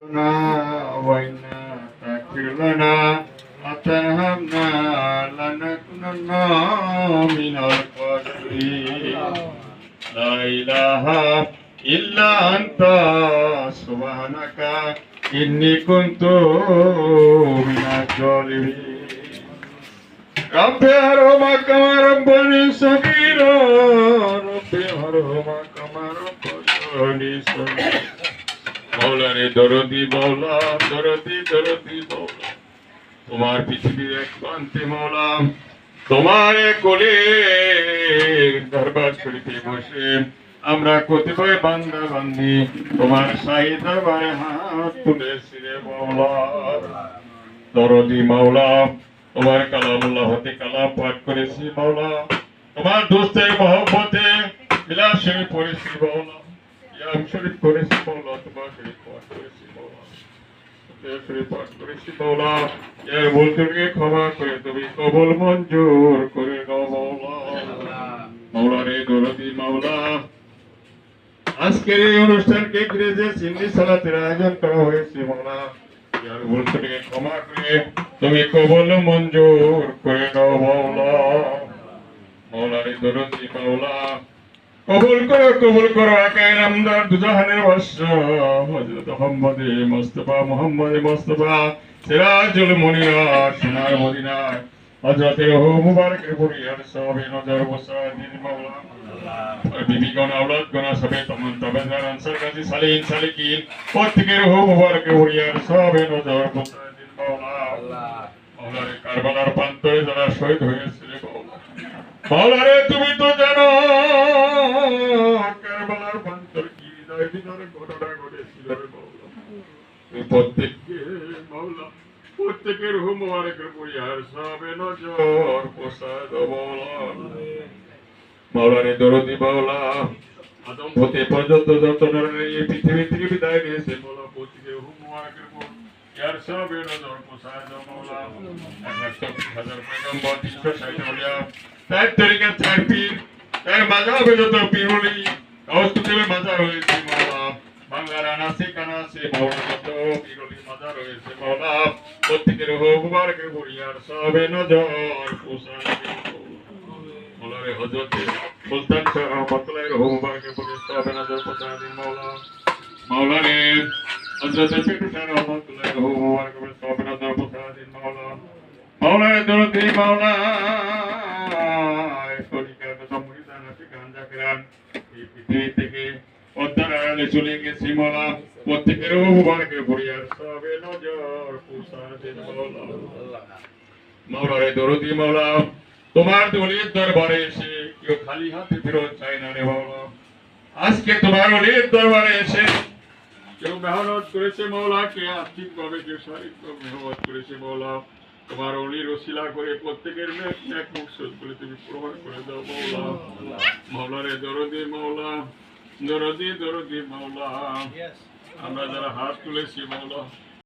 وإنا تغفر لنا وترحمنا لنكونن من الخاسرين لا إله إلا أنت سبحانك إني كنت من الظالمين رب ارحمنا كما ربنا صغيرا رب ارحمنا كما ربنا صغيرا মৌলারে দরদি মৌলা দরদি দরদি মৌলা তোমার পৃথিবীর এক প্রান্তে মৌলা তোমার কোলে দরবার শরীফে বসে আমরা কতিপয় বান্দা বান্দি তোমার শাহী দরবারে হাত তুলেছি রে মৌলা দরদি মৌলা তোমার কালামুল্লাহ হতে কালাম পাঠ করেছি মৌলা তোমার দোস্তের মহব্বতে বিলাস শরীফ পড়েছি মৌলা ইয়াম শরীফ করেছি মৌলা তোমার শরীফ পাঠ করেছি মৌলা শরীফ পাঠ করেছি মৌলা এর ভুল ত্রুটিকে ক্ষমা করে তুমি কবুল মঞ্জুর করে নাও মৌলা মৌলা রে দরদি মৌলা আজকের এই অনুষ্ঠানকে ঘিরে যে সিন্নি সালাতের আয়োজন করা হয়েছে মৌলা এর ভুল ত্রুটিকে ক্ষমা করে তুমি কবুল মঞ্জুর করে নাও মৌলা মৌলা রে দরদি মৌলা কবুল করো আকায় নামদার দুজাহানের বাদশা হযরত মুহাম্মদে মুস্তাফা সিরাজুল মুনির সোনার মদিনার হযরত রূহ মুবারকের পরিয়ার সবে নজর বসাদিন মাওলা বিবিগণ আওলাদগণ সবে তমন তবেদার আনসার গাজী সালিন সালিকিন প্রত্যেকের রূহ মুবারকের পরিয়ার সবে নজর বসাদিন মাওলা মাওলা রে কারবালার প্রান্তরে যারা শহীদ হয়েছে রে মাওলা রে তুমি তো জানো কারবালার প্রান্তর কি হৃদয় ভিতরে ঘটনা ঘটেছিল রে মাওলা প্রত্যেককে মাওলা প্রত্যেকের রূহ মুবারকের পরিহার সবে নজর প্রসাদ মাওলা মাওলা রে দরদি মাওলা আদম হতে পর্যন্ত যত নরের এই পৃথিবী থেকে বিদায় নিয়েছে মাওলা প্রত্যেকের রূহ মুবারকের পরিহার সবে নজর প্রসাদ মাওলা 124,000 পয়গম্বর 360 আউলিয়া তার তরিকা চার পীর তার মাযহাবে যত পীর হলি কাউসুতের মাজার হয়েছে মাওলা বাংলার আনাসে কানাসে মাওলা যত পীর হলি মাজার হয়েছে মাওলা প্রত্যেকের রূহ মুবারকের পরিহার সবে নজর প্রসাদ মাওলা রে হযরত সুলতান শাহ রহমাতুল্লাহ রূহ মুবারকের পরিহার সবে নজর প্রসাদ মাওলা মাওলা রে হযরত পীর শাহ রহমাতুল্লাহ রূহ মুবারকের পরিহার সবে নজর প্রসাদ মাওলা মাওলা রে দরদি মাওলা এই পৃথিবী থেকে অদ্দার আড়ালে চলে গেছি মাওলা প্রত্যেকের রূহ মুবারকের পরিহার সবে নজর প্রসাদ মাওলা মাওলা রে দরদি মাওলা তোমার ওলির দরবারে এসে কেউ খালি হাতে ফেরত চায় না রে মাওলা আজকে তোমার ওলির দরবারে এসে কেউ মেহনত করেছে মাওলা কে আর্থিকভাবে কেউ শারীরিকভাবে মেহনত করেছে মাওলা তোমার ওলির ওসিলা করে প্রত্যেকের নেক মকসদ বলে তুমি প্রমাণ করে দাও মাওলা মাওলা রে দরদি মাওলা দরদি দরদি মাওলা আমরা যারা হাত তুলেছি মাওলা